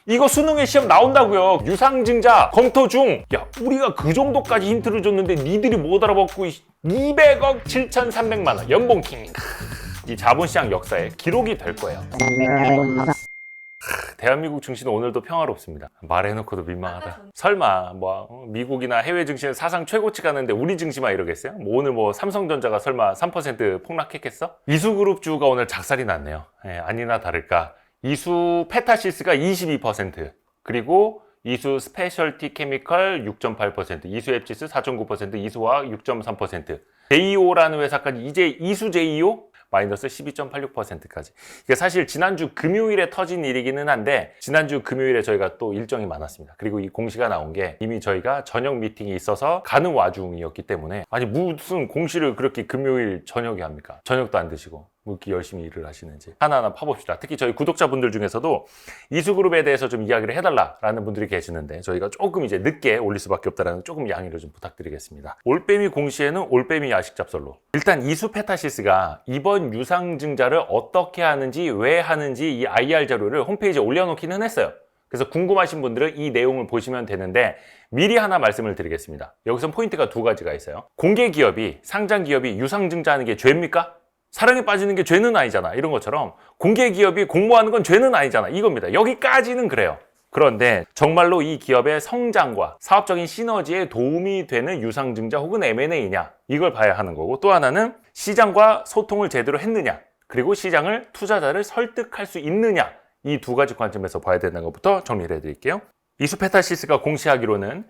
이거 수능에 시험 나온다고요. 유상증자 검토 중. 야, 우리가 그 정도까지 힌트를 줬는데 니들이 못 알아먹고 200억 7,300만 원 연봉킹. 이 자본시장 역사에 기록이 될 거예요. 대한민국 증시는 오늘도 평화롭습니다. 말해놓고도 민망하다. 설마 미국이나 해외 증시는 사상 최고치 가는데 우리 증시만 이러겠어요? 오늘 삼성전자가 설마 3% 폭락했겠어? 이수그룹주가 오늘 작살이 났네요. 아니나 다를까 이수 페타시스가 22%, 그리고 이수 스페셜티 케미컬 6.8%, 이수 앱지스 4.9%, 이수화학 6.3%, 제이오라는 회사까지 이제 이수 제이오 마이너스 12.86%까지. 이게 사실 지난주 금요일에 터진 일이기는 한데 지난주 금요일에 저희가 또 일정이 많았습니다. 그리고 이 공시가 나온 게 이미 저희가 저녁 미팅이 있어서 가는 와중이었기 때문에, 아니 무슨 공시를 그렇게 금요일 저녁에 합니까? 저녁도 안 드시고 뭐 이렇게 열심히 일을 하시는지 하나하나 파봅시다. 특히 저희 구독자분들 중에서도 이수그룹에 대해서 좀 이야기를 해달라라는 분들이 계시는데 저희가 조금 이제 늦게 올릴 수밖에 없다라는 조금 양해를 좀 부탁드리겠습니다. 올빼미 공시에는 올빼미 야식 잡설로, 일단 이수 페타시스가 이번 유상증자를 어떻게 하는지 왜 하는지 이 IR 자료를 홈페이지에 올려놓기는 했어요. 그래서 궁금하신 분들은 이 내용을 보시면 되는데 미리 하나 말씀을 드리겠습니다. 여기서 포인트가 두 가지가 있어요. 공개기업이, 상장기업이 유상증자하는 게 죄입니까? 사랑에 빠지는 게 죄는 아니잖아. 이런 것처럼 공개기업이 공모하는 건 죄는 아니잖아. 이겁니다. 여기까지는 그래요. 그런데 정말로 이 기업의 성장과 사업적인 시너지에 도움이 되는 유상증자 혹은 M&A냐, 이걸 봐야 하는 거고, 또 하나는 시장과 소통을 제대로 했느냐, 그리고 시장을 투자자를 설득할 수 있느냐, 이 두 가지 관점에서 봐야 되는 것부터 정리를 해드릴게요. 이수페타시스가 공시하기로는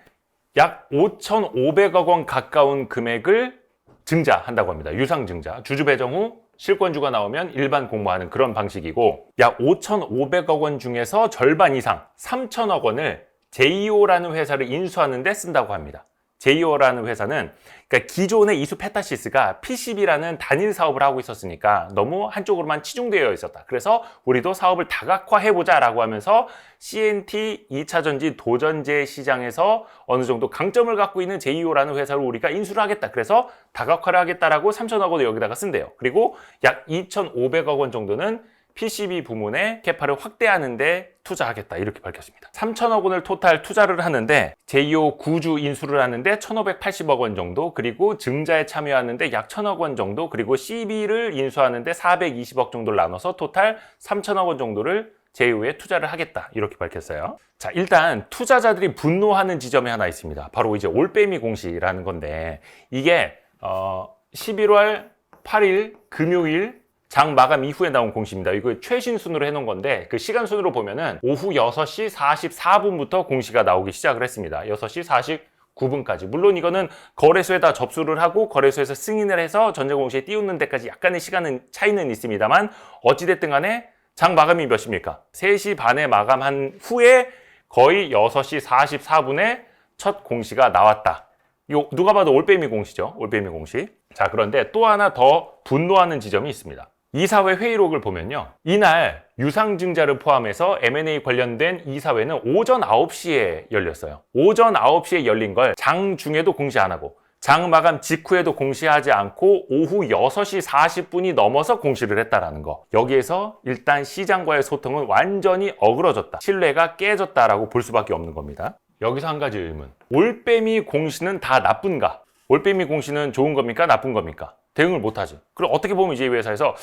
약 5,500억 원 가까운 금액을 증자한다고 합니다. 유상증자. 주주 배정 후 실권주가 나오면 일반 공모하는 그런 방식이고, 약 5,500억 원 중에서 절반 이상 3,000억 원을 제이오라는 회사를 인수하는 데 쓴다고 합니다. 제이오라는 회사는 그러니까 기존의 이수페타시스가 PCB라는 단일 사업을 하고 있었으니까 너무 한쪽으로만 치중되어 있었다. 그래서 우리도 사업을 다각화해보자 라고 하면서 CNT 2차전지 도전제 시장에서 어느 정도 강점을 갖고 있는 제이오라는 회사를 우리가 인수를 하겠다. 그래서 다각화를 하겠다라고 3,000억 원을 여기다가 쓴대요. 그리고 약 2,500억 원 정도는 PCB 부문의 캐파를 확대하는 데 투자하겠다, 이렇게 밝혔습니다. 3,000억 원을 토탈 투자를 하는데 제이오 구주 인수를 하는데 1,580억 원 정도, 그리고 증자에 참여하는데 약 1,000억 원 정도, 그리고 CB를 인수하는데 420억 정도를 나눠서 토탈 3,000억 원 정도를 제이오에 투자를 하겠다, 이렇게 밝혔어요. 자, 일단 투자자들이 분노하는 지점이 하나 있습니다. 바로 이제 올빼미 공시라는 건데, 이게 11월 8일 금요일 장 마감 이후에 나온 공시입니다. 이거 최신 순으로 해놓은 건데, 그 시간 순으로 보면은 오후 6시 44분부터 공시가 나오기 시작을 했습니다. 6시 49분까지. 물론 이거는 거래소에다 접수를 하고 거래소에서 승인을 해서 전자공시에 띄우는 데까지 약간의 시간은 차이는 있습니다만, 어찌됐든 간에 장 마감이 몇 시입니까? 3시 반에 마감한 후에 거의 6시 44분에 첫 공시가 나왔다. 이거 누가 봐도 올빼미 공시죠. 올빼미 공시. 자, 그런데 또 하나 더 분노하는 지점이 있습니다. 이사회 회의록을 보면요, 이날 유상증자를 포함해서 M&A 관련된 이사회는 오전 9시에 열렸어요. 오전 9시에 열린 걸 장 중에도 공시 안 하고 장 마감 직후에도 공시하지 않고 오후 6시 40분이 넘어서 공시를 했다라는 거. 여기에서 일단 시장과의 소통은 완전히 어그러졌다, 신뢰가 깨졌다라고 볼 수밖에 없는 겁니다. 여기서 한 가지 의문. 올빼미 공시는 다 나쁜가? 올빼미 공시는 좋은 겁니까? 나쁜 겁니까? 대응을 못하지. 그럼 어떻게 보면 이제 이 회사에서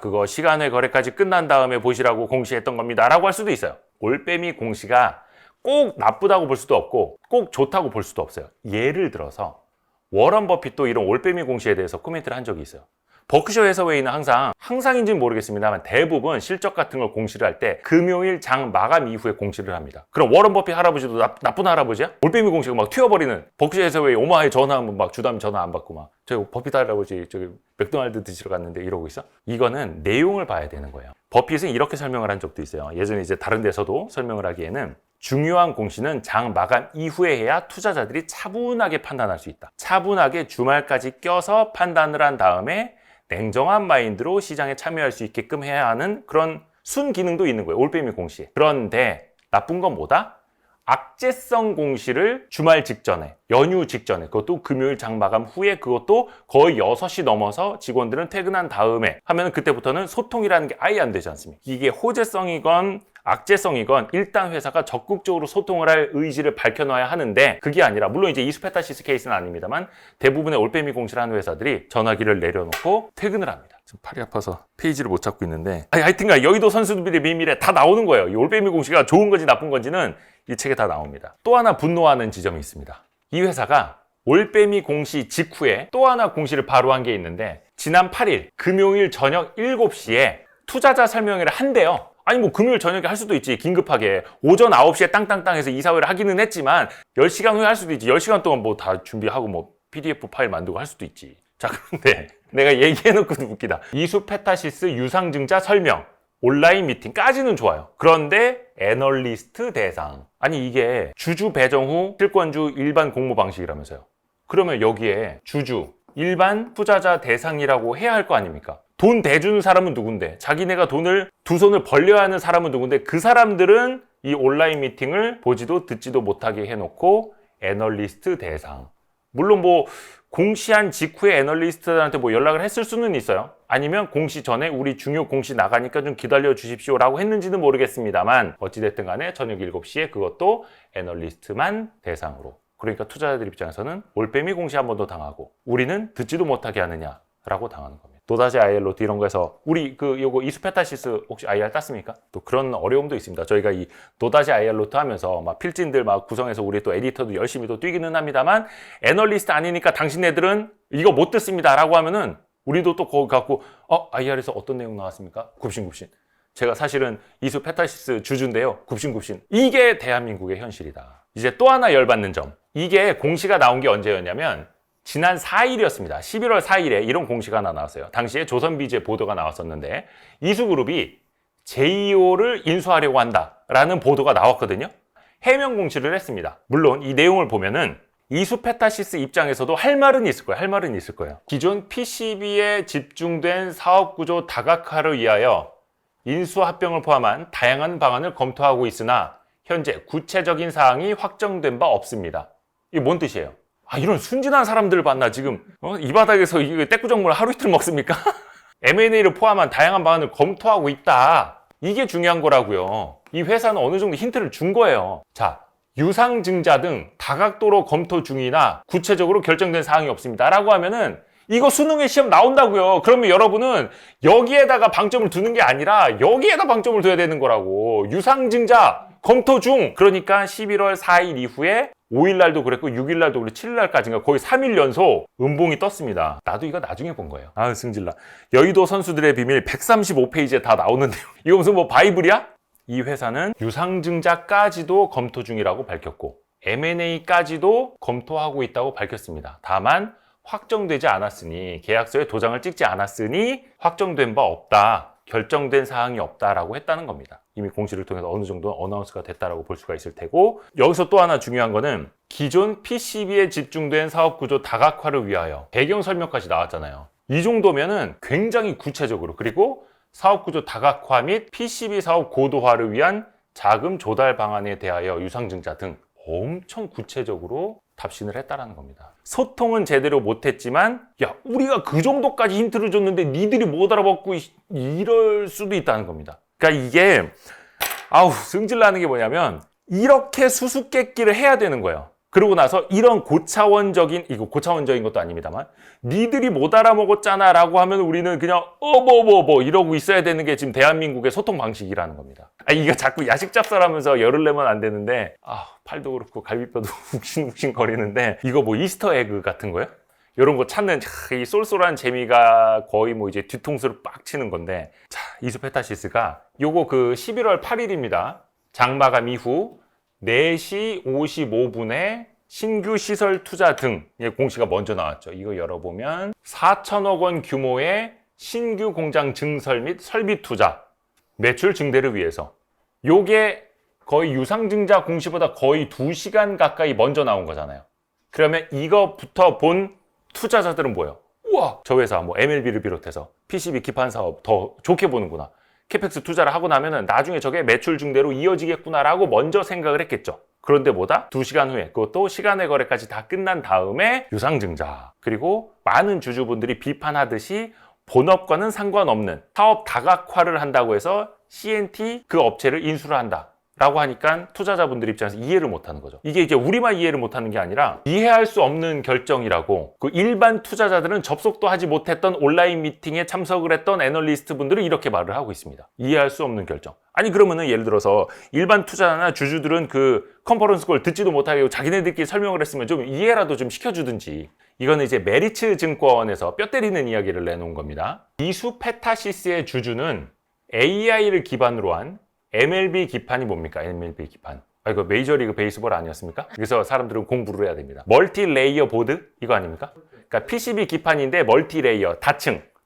그거 시간외 거래까지 끝난 다음에 보시라고 공시했던 겁니다 라고 할 수도 있어요. 올빼미 공시가 꼭 나쁘다고 볼 수도 없고 꼭 좋다고 볼 수도 없어요. 예를 들어서 워런 버핏도 이런 올빼미 공시에 대해서 코멘트를 한 적이 있어요. 버크셔 해서웨이는 항상인지는 모르겠습니다만 대부분 실적 같은 걸 공시를 할 때 금요일 장 마감 이후에 공시를 합니다. 그럼 워런 버핏 할아버지도 나쁜 할아버지야? 올빼미 공시가 막 튀어버리는, 버크셔 해서웨이 오마에 전화하면 막 주담 전화 안 받고 막 저기 버핏 할아버지 저기 맥도날드 드시러 갔는데 이러고 있어? 이거는 내용을 봐야 되는 거예요. 버핏은 이렇게 설명을 한 적도 있어요. 예전에 이제 다른 데서도 설명을 하기에는 중요한 공시는 장 마감 이후에 해야 투자자들이 차분하게 판단할 수 있다. 차분하게 주말까지 껴서 판단을 한 다음에 냉정한 마인드로 시장에 참여할 수 있게끔 해야 하는 그런 순기능도 있는 거예요, 올빼미 공시에. 그런데 나쁜 건 뭐다? 악재성 공시를 주말 직전에, 연휴 직전에, 그것도 금요일 장 마감 후에, 그것도 거의 6시 넘어서 직원들은 퇴근한 다음에 하면 그때부터는 소통이라는 게 아예 안 되지 않습니까? 이게 호재성이건 악재성이건 일단 회사가 적극적으로 소통을 할 의지를 밝혀놔야 하는데 그게 아니라 물론 이제 이수페타시스 케이스는 아닙니다만 대부분의 올빼미 공시를 하는 회사들이 전화기를 내려놓고 퇴근을 합니다. 지금 팔이 아파서 페이지를 못 찾고 있는데 하여튼간 여의도 선수들의 비밀에 다 나오는 거예요. 이 올빼미 공시가 좋은 건지 나쁜 건지는 이 책에 다 나옵니다. 또 하나 분노하는 지점이 있습니다. 이 회사가 올빼미 공시 직후에 또 하나 공시를 바로 한 게 있는데 지난 8일 금요일 저녁 7시에 투자자 설명회를 한대요. 아니 뭐 금요일 저녁에 할 수도 있지. 긴급하게 오전 9시에 땅땅땅 해서 이사회를 하기는 했지만 10시간 후에 할 수도 있지. 10시간 동안 뭐 다 준비하고 뭐 PDF 파일 만들고 할 수도 있지. 자, 그런데 내가 얘기해놓고도 웃기다. 이수페타시스 유상증자 설명 온라인 미팅까지는 좋아요. 그런데 애널리스트 대상, 아니 이게 주주 배정 후 실권주 일반 공모 방식이라면서요. 그러면 여기에 주주 일반 투자자 대상이라고 해야 할 거 아닙니까? 돈 대주는 사람은 누군데, 자기네가 돈을 두 손을 벌려야 하는 사람은 누군데, 그 사람들은 이 온라인 미팅을 보지도 듣지도 못하게 해놓고 애널리스트 대상. 물론 뭐 공시한 직후에 애널리스트들한테 뭐 연락을 했을 수는 있어요. 아니면 공시 전에 우리 중요 공시 나가니까 좀 기다려 주십시오 라고 했는지는 모르겠습니다만 어찌됐든 간에 저녁 7시에 그것도 애널리스트만 대상으로. 그러니까 투자자들 입장에서는 올빼미 공시 한 번 더 당하고 우리는 듣지도 못하게 하느냐라고 당하는 겁니다. 또다시 IR 로트 이런 거에서 우리 요거 이수페타시스 혹시 IR 땄습니까? 또 그런 어려움도 있습니다. 저희가 이 또다시 IR 로트 하면서 막 필진들 막 구성해서 우리 또 에디터도 열심히 또 뛰기는 합니다만 애널리스트 아니니까 당신네들은 이거 못 듣습니다 라고 하면은 우리도 또 거기 갖고 IR에서 어떤 내용 나왔습니까? 굽신굽신. 제가 사실은 이수페타시스 주주인데요. 굽신굽신. 이게 대한민국의 현실이다. 이제 또 하나 열받는 점. 이게 공시가 나온 게 언제였냐면 지난 4일이었습니다. 11월 4일에 이런 공시가 하나 나왔어요. 당시에 조선비즈의 보도가 나왔었는데 이수그룹이 JEO를 인수하려고 한다라는 보도가 나왔거든요. 해명 공시를 했습니다. 물론 이 내용을 보면은 이수페타시스 입장에서도 할 말은 있을 거예요. 할 말은 있을 거예요. 기존 PCB에 집중된 사업구조 다각화를 위하여 인수합병을 포함한 다양한 방안을 검토하고 있으나 현재 구체적인 사항이 확정된 바 없습니다. 이게 뭔 뜻이에요? 이런 순진한 사람들 봤나 지금 이 바닥에서 이게 떼꾸정물 하루 이틀 먹습니까? M&A를 포함한 다양한 방안을 검토하고 있다. 이게 중요한 거라고요. 이 회사는 어느 정도 힌트를 준 거예요. 자, 유상증자 등 다각도로 검토 중이나 구체적으로 결정된 사항이 없습니다 라고 하면은 이거 수능에 시험 나온다고요. 그러면 여러분은 여기에다가 방점을 두는 게 아니라 여기에다 방점을 둬야 되는 거라고. 유상증자 검토 중. 그러니까 11월 4일 이후에 5일날도 그랬고 6일날도 그랬고 7일날까지인가 거의 3일 연속 음봉이 떴습니다. 나도 이거 나중에 본 거예요. 승질나. 여의도 선수들의 비밀 135페이지에 다 나오는데요. 이거 무슨 뭐 바이블이야? 이 회사는 유상증자까지도 검토 중이라고 밝혔고 M&A까지도 검토하고 있다고 밝혔습니다. 다만 확정되지 않았으니 계약서에 도장을 찍지 않았으니 확정된 바 없다. 결정된 사항이 없다라고 했다는 겁니다. 이미 공시를 통해서 어느 정도 어나운스가 됐다라고 볼 수가 있을 테고 여기서 또 하나 중요한 거는 기존 PCB에 집중된 사업구조 다각화를 위하여 배경 설명까지 나왔잖아요. 이 정도면은 굉장히 구체적으로 그리고 사업구조 다각화 및 PCB 사업 고도화를 위한 자금 조달 방안에 대하여 유상증자 등 엄청 구체적으로 답신을 했다라는 겁니다. 소통은 제대로 못했지만 우리가 그 정도까지 힌트를 줬는데 니들이 못 알아먹고 이럴 수도 있다는 겁니다. 그러니까 이게 승질나는 게 뭐냐면 이렇게 수수께끼를 해야 되는 거예요. 그러고 나서 이런 고차원적인 것도 아닙니다만 니들이 못 알아먹었잖아 라고 하면 우리는 그냥 이러고 있어야 되는 게 지금 대한민국의 소통 방식이라는 겁니다. 이거 자꾸 야식 잡설하면서 열을 내면 안 되는데 팔도 그렇고 갈비뼈도 욱신욱신 거리는데 이거 뭐 이스터 에그 같은 거예요? 이런 거 찾는 이 쏠쏠한 재미가 거의 뭐 이제 뒤통수를 빡 치는 건데 자, 이수페타시스가 요거 11월 8일입니다. 장마감 이후 4시 55분에 신규 시설 투자 등 공시가 먼저 나왔죠. 이거 열어보면 4천억 원 규모의 신규 공장 증설 및 설비 투자 매출 증대를 위해서 요게 거의 유상증자 공시보다 거의 2시간 가까이 먼저 나온 거잖아요. 그러면 이거부터 본 투자자들은 뭐예요? 우와, 저 회사 뭐 MLB를 비롯해서 PCB 기판 사업 더 좋게 보는구나. 캐펙스 투자를 하고 나면은 나중에 저게 매출 증대로 이어지겠구나라고 먼저 생각을 했겠죠. 그런데 뭐다? 2시간 후에 그것도 시간의 거래까지 다 끝난 다음에 유상증자. 그리고 많은 주주분들이 비판하듯이 본업과는 상관없는 사업 다각화를 한다고 해서 CNT 그 업체를 인수를 한다 라고 하니까 투자자분들 입장에서 이해를 못하는 거죠. 이게 이제 우리만 이해를 못하는 게 아니라 이해할 수 없는 결정이라고 그 일반 투자자들은 접속도 하지 못했던 온라인 미팅에 참석을 했던 애널리스트 분들은 이렇게 말을 하고 있습니다. 이해할 수 없는 결정. 아니 그러면은 예를 들어서 일반 투자자나 주주들은 그 컨퍼런스 콜 듣지도 못하게 자기네들끼리 설명을 했으면 좀 이해라도 좀 시켜주든지. 이거는 이제 메리츠 증권에서 뼈 때리는 이야기를 내놓은 겁니다. 이수페타시스의 주주는 AI를 기반으로 한 MLB 기판이 뭡니까? MLB 기판. 이거 메이저리그 베이스볼 아니었습니까? 그래서 사람들은 공부를 해야 됩니다. 멀티 레이어 보드? 이거 아닙니까? 그러니까 PCB 기판인데 멀티 레이어,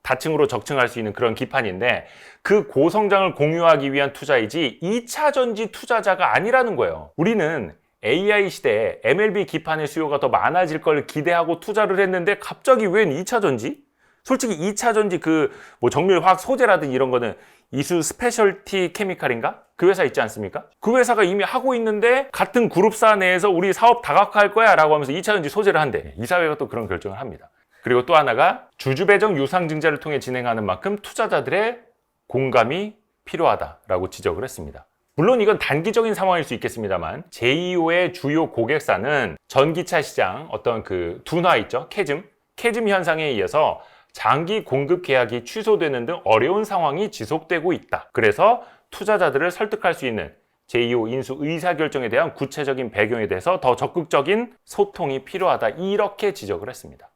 다층으로 적층할 수 있는 그런 기판인데 그 고성장을 공유하기 위한 투자이지 2차 전지 투자자가 아니라는 거예요. 우리는 AI 시대에 MLB 기판의 수요가 더 많아질 걸 기대하고 투자를 했는데 갑자기 웬 2차 전지? 솔직히 2차 전지 뭐 정밀 화학 소재라든지 이런 거는 이수 스페셜티 케미칼인가? 그 회사 있지 않습니까? 그 회사가 이미 하고 있는데 같은 그룹사 내에서 우리 사업 다각화할 거야 라고 하면서 2차 전지 소재를 한대. 이사회가 또 그런 결정을 합니다. 그리고 또 하나가 주주 배정 유상증자를 통해 진행하는 만큼 투자자들의 공감이 필요하다라고 지적을 했습니다. 물론 이건 단기적인 상황일 수 있겠습니다만 제2호의 주요 고객사는 전기차 시장 어떤 그 둔화 있죠? 캐즘 현상에 의해서 장기 공급 계약이 취소되는 등 어려운 상황이 지속되고 있다. 그래서 투자자들을 설득할 수 있는 제2호 인수 의사결정에 대한 구체적인 배경에 대해서 더 적극적인 소통이 필요하다. 이렇게 지적을 했습니다.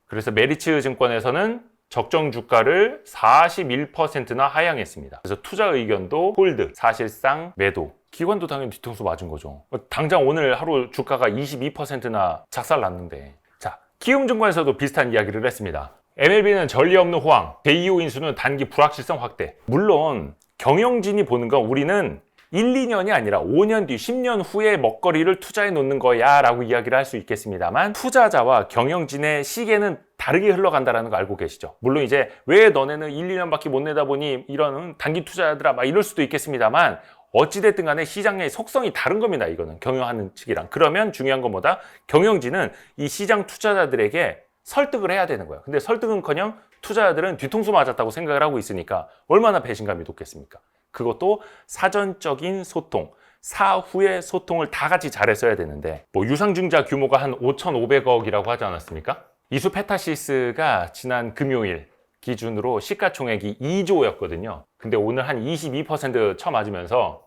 그래서 메리츠 증권에서는 적정 주가를 41%나 하향했습니다. 그래서 투자 의견도 홀드, 사실상 매도. 기관도 당연히 뒤통수 맞은 거죠. 당장 오늘 하루 주가가 22%나 작살났는데. 자, 키움증권에서도 비슷한 이야기를 했습니다. MLB는 전례 없는 호황, 제2호 인수는 단기 불확실성 확대. 물론 경영진이 보는 건 우리는 1, 2년이 아니라 5년 뒤, 10년 후에 먹거리를 투자해 놓는 거야 라고 이야기를 할 수 있겠습니다만 투자자와 경영진의 시계는 다르게 흘러간다는 거 알고 계시죠? 물론 이제 왜 너네는 1, 2년밖에 못 내다 보니 이런 단기 투자자들아 막 이럴 수도 있겠습니다만 어찌됐든 간에 시장의 속성이 다른 겁니다. 이거는 경영하는 측이랑. 그러면 중요한 건 뭐다? 경영진은 이 시장 투자자들에게 설득을 해야 되는 거예요. 근데 설득은커녕 투자자들은 뒤통수 맞았다고 생각을 하고 있으니까 얼마나 배신감이 높겠습니까? 그것도 사전적인 소통, 사후의 소통을 다 같이 잘했어야 되는데 뭐 유상증자 규모가 한 5,500억이라고 하지 않았습니까? 이수페타시스가 지난 금요일 기준으로 시가총액이 2조였거든요. 근데 오늘 한 22% 쳐맞으면서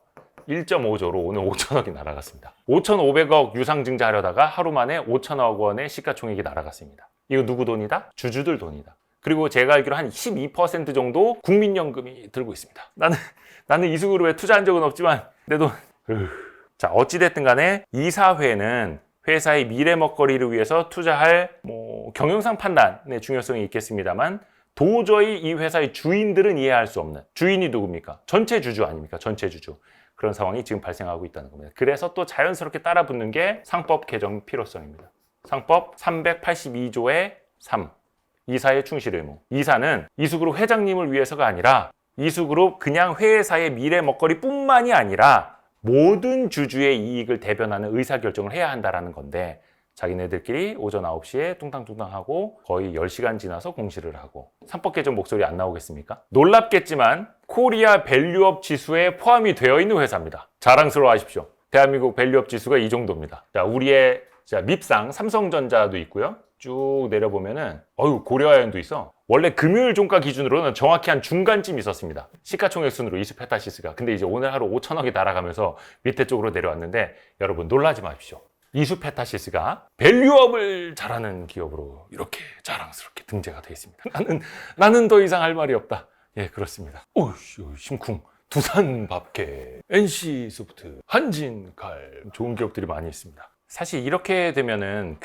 1.5조로 오늘 5천억이 날아갔습니다. 5,500억 유상증자 하려다가 하루 만에 5천억 원의 시가총액이 날아갔습니다. 이거 누구 돈이다? 주주들 돈이다. 그리고 제가 알기로 한 12% 정도 국민연금이 들고 있습니다. 나는 이수그룹에 투자한 적은 없지만 내 돈. 자, 어찌됐든 간에 이사회는 회사의 미래 먹거리를 위해서 투자할 경영상 판단의 중요성이 있겠습니다만 도저히 이 회사의 주인들은 이해할 수 없는 주인이 누굽니까? 전체 주주 아닙니까? 전체 주주. 그런 상황이 지금 발생하고 있다는 겁니다. 그래서 또 자연스럽게 따라 붙는 게 상법 개정 필요성입니다. 상법 382조의 3. 이사의 충실 의무. 이사는 이수그룹 회장님을 위해서가 아니라 이수그룹 그냥 회사의 미래 먹거리뿐만이 아니라 모든 주주의 이익을 대변하는 의사결정을 해야 한다는 건데 자기네들끼리 오전 9시에 뚱땅뚱땅 하고 거의 10시간 지나서 공시를 하고 상법 개정 목소리 안 나오겠습니까? 놀랍겠지만 코리아 밸류업 지수에 포함이 되어 있는 회사입니다. 자랑스러워하십시오. 대한민국 밸류업 지수가 이 정도입니다. 자, 우리의 밉상 삼성전자도 있고요. 쭉 내려보면은 고려아연도 있어. 원래 금요일 종가 기준으로는 정확히 한 중간쯤 있었습니다. 시가총액 순으로 이수페타시스가. 근데 이제 오늘 하루 5천억이 날아가면서 밑에 쪽으로 내려왔는데 여러분 놀라지 마십시오. 이수페타시스가 밸류업을 잘하는 기업으로 이렇게 자랑스럽게 등재가 되어 있습니다. 나는 더 이상 할 말이 없다. 예, 그렇습니다. 심쿵. 두산밥개, NC소프트, 한진칼 좋은 기업들이 많이 있습니다. 사실 이렇게 되면은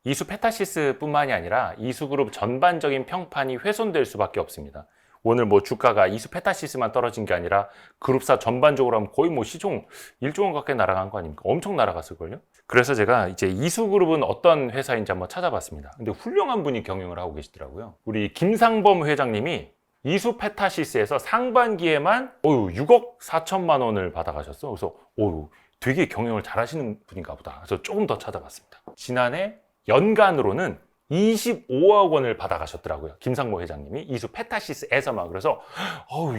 이수페타시스 뿐만이 아니라 이수그룹 전반적인 평판이 훼손될 수밖에 없습니다. 오늘 주가가 이수페타시스만 떨어진 게 아니라 그룹사 전반적으로 하면 거의 시총 1조 원 가까이 날아간 거 아닙니까? 엄청 날아갔을걸요? 그래서 제가 이제 이수그룹은 어떤 회사인지 한번 찾아봤습니다. 근데 훌륭한 분이 경영을 하고 계시더라고요. 우리 김상범 회장님이 이수페타시스에서 상반기에만 6억 4천만 원을 받아가셨어. 그래서 되게 경영을 잘하시는 분인가 보다. 그래서 조금 더 찾아봤습니다. 지난해 연간으로는 25억 원을 받아가셨더라고요. 김상모 회장님이 이수 페타시스에서만. 그래서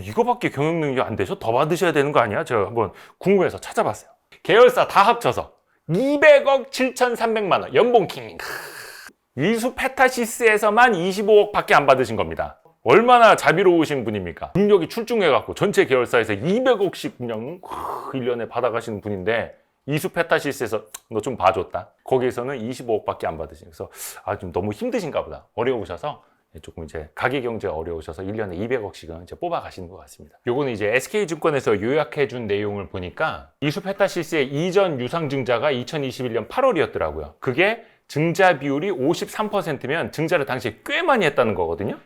이거밖에 경영 능력이 안 되셔? 더 받으셔야 되는 거 아니야? 제가 한번 궁금해서 찾아봤어요. 계열사 다 합쳐서 200억 7,300만 원 연봉 킹. 이수 페타시스에서만 25억 밖에 안 받으신 겁니다. 얼마나 자비로우신 분입니까? 능력이 출중해갖고 전체 계열사에서 200억씩 그냥 1년에 받아가시는 분인데 이수 페타시스에서 너 좀 봐줬다. 거기에서는 25억밖에 안 받으시면서 좀 너무 힘드신가 보다. 어려우셔서 조금 이제 가계 경제 어려우셔서 1년에 200억씩은 이제 뽑아가시는 것 같습니다. 요거는 이제 SK증권에서 요약해준 내용을 보니까 이수 페타시스의 이전 유상증자가 2021년 8월이었더라고요. 그게 증자 비율이 53%면 증자를 당시에 꽤 많이 했다는 거거든요.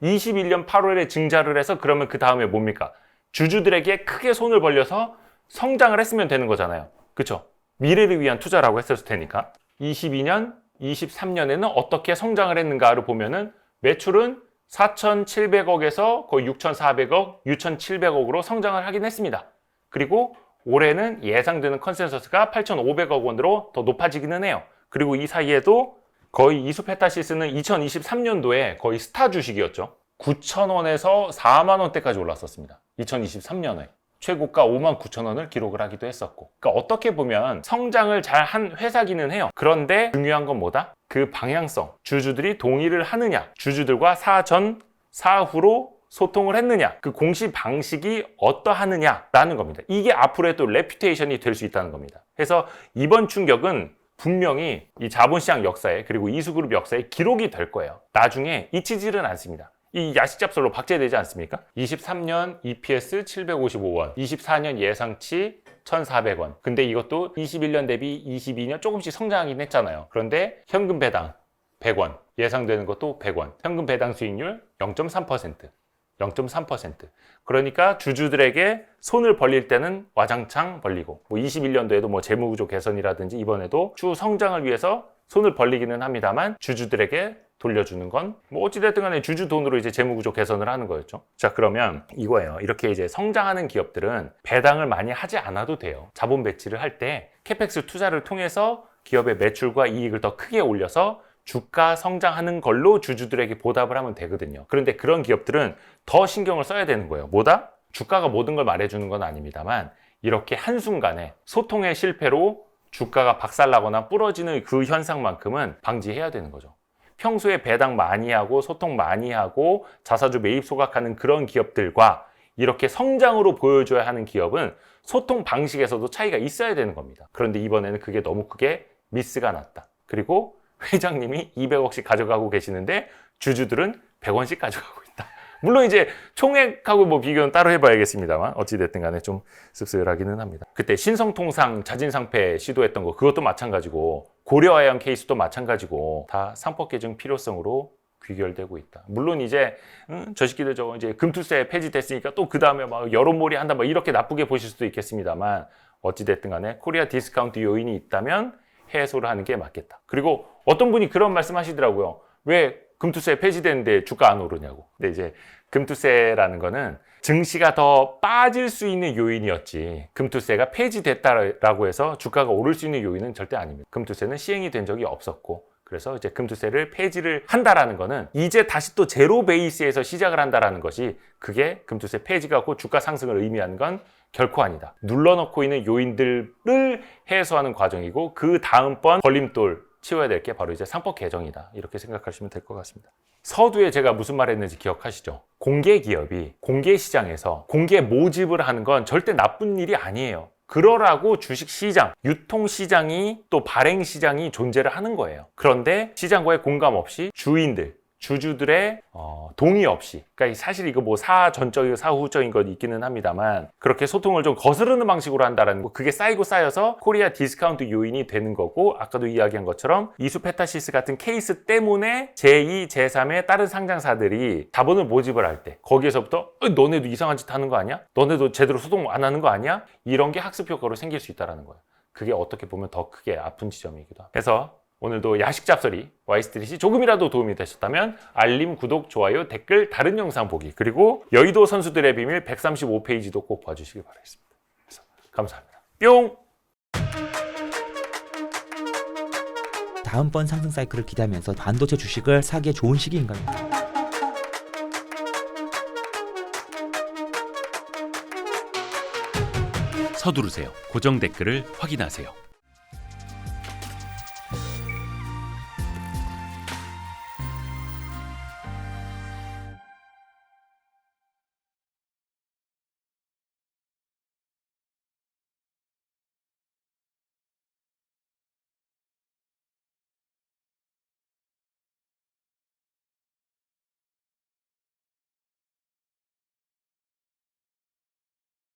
21년 8월에 증자를 해서 그러면 그 다음에 뭡니까? 주주들에게 크게 손을 벌려서 성장을 했으면 되는 거잖아요. 그쵸? 미래를 위한 투자라고 했었을 테니까. 22년, 23년에는 어떻게 성장을 했는가를 보면은 매출은 4,700억에서 거의 6,400억, 6,700억으로 성장을 하긴 했습니다. 그리고 올해는 예상되는 컨센서스가 8,500억 원으로 더 높아지기는 해요. 그리고 이 사이에도 거의 이수 페타시스는 2023년도에 거의 스타 주식이었죠. 9,000원에서 4만 원대까지 올랐었습니다. 2023년에. 최고가 59,000원을 기록을 하기도 했었고. 그러니까 어떻게 보면 성장을 잘 한 회사기는 해요. 그런데 중요한 건 뭐다? 그 방향성. 주주들이 동의를 하느냐. 주주들과 사전, 사후로 소통을 했느냐. 그 공시 방식이 어떠하느냐라는 겁니다. 이게 앞으로의 또 레퓨테이션이 될 수 있다는 겁니다. 그래서 이번 충격은 분명히 이 자본시장 역사에 그리고 이수그룹 역사에 기록이 될 거예요. 나중에 잊히지는 않습니다. 이 야식잡설로 박제되지 않습니까? 23년 EPS 755원, 24년 예상치 1,400원. 근데 이것도 21년 대비 22년 조금씩 성장하긴 했잖아요. 그런데 현금 배당 100원, 예상되는 것도 100원. 현금 배당 수익률 0.3%. 0.3%. 그러니까 주주들에게 손을 벌릴 때는 와장창 벌리고 21년도에도 뭐 재무구조 개선이라든지 이번에도 추후 성장을 위해서 손을 벌리기는 합니다만 주주들에게 돌려주는 건 뭐 어찌됐든 간에 주주 돈으로 이제 재무구조 개선을 하는 거였죠. 자, 그러면 이거예요. 이렇게 이제 성장하는 기업들은 배당을 많이 하지 않아도 돼요. 자본 배치를 할 때 캐펙스 투자를 통해서 기업의 매출과 이익을 더 크게 올려서 주가 성장하는 걸로 주주들에게 보답을 하면 되거든요. 그런데 그런 기업들은 더 신경을 써야 되는 거예요. 뭐다? 주가가 모든 걸 말해주는 건 아닙니다만 이렇게 한순간에 소통의 실패로 주가가 박살나거나 부러지는 그 현상만큼은 방지해야 되는 거죠. 평소에 배당 많이 하고 소통 많이 하고 자사주 매입 소각하는 그런 기업들과 이렇게 성장으로 보여줘야 하는 기업은 소통 방식에서도 차이가 있어야 되는 겁니다. 그런데 이번에는 그게 너무 크게 미스가 났다. 그리고 회장님이 200억씩 가져가고 계시는데 주주들은 100원씩 가져가고 있다. 물론 이제 총액하고 뭐 비교는 따로 해봐야겠습니다만 어찌됐든 간에 좀 씁쓸하기는 합니다. 그때 신성통상 자진상폐 시도했던 거 그것도 마찬가지고 고려아연 케이스도 마찬가지고 다 상법 개정 필요성으로 귀결되고 있다. 물론 이제 저 새끼들 저거 이제 금투세 폐지됐으니까 또 그 다음에 막 여론몰이 한다 막 이렇게 나쁘게 보실 수도 있겠습니다만 어찌됐든 간에 코리아 디스카운트 요인이 있다면 해소를 하는 게 맞겠다. 그리고 어떤 분이 그런 말씀 하시더라고요. 왜 금투세 폐지되는데 주가 안 오르냐고. 근데 이제 금투세라는 거는 증시가 더 빠질 수 있는 요인이었지 금투세가 폐지됐다라고 해서 주가가 오를 수 있는 요인은 절대 아닙니다. 금투세는 시행이 된 적이 없었고 그래서 이제 금투세를 폐지를 한다라는 거는 이제 다시 또 제로 베이스에서 시작을 한다라는 것이 그게 금투세 폐지가 고 주가 상승을 의미하는 건 결코 아니다. 눌러놓고 있는 요인들을 해소하는 과정이고 그 다음번 걸림돌 치워야 될 게 바로 이제 상법 개정이다. 이렇게 생각하시면 될 것 같습니다. 서두에 제가 무슨 말 했는지 기억하시죠? 공개 기업이 공개 시장에서 공개 모집을 하는 건 절대 나쁜 일이 아니에요. 그러라고 주식시장, 유통시장이 또 발행시장이 존재를 하는 거예요. 그런데 시장과의 공감 없이 주인들, 주주들의 동의 없이 그러니까 사실 이거 뭐 사전적이고 사후적인 건 있기는 합니다만 그렇게 소통을 좀 거스르는 방식으로 한다는 거 그게 쌓이고 쌓여서 코리아 디스카운트 요인이 되는 거고 아까도 이야기한 것처럼 이수 페타시스 같은 케이스 때문에 제2, 제3의 다른 상장사들이 자본을 모집을 할 때 거기에서부터 너네도 이상한 짓 하는 거 아니야? 너네도 제대로 소통 안 하는 거 아니야? 이런 게 학습 효과로 생길 수 있다는 거예요. 그게 어떻게 보면 더 크게 아픈 지점이기도 합니다. 그래서 오늘도 야식잡설이 와이스트릿이 조금이라도 도움이 되셨다면 알림, 구독, 좋아요, 댓글, 다른 영상 보기 그리고 여의도 선수들의 비밀 135페이지도 꼭 봐주시기 바라겠습니다. 그래서 감사합니다. 뿅! 다음번 상승 사이클을 기대하면서 반도체 주식을 사기에 좋은 시기인가. 서두르세요. 고정 댓글을 확인하세요.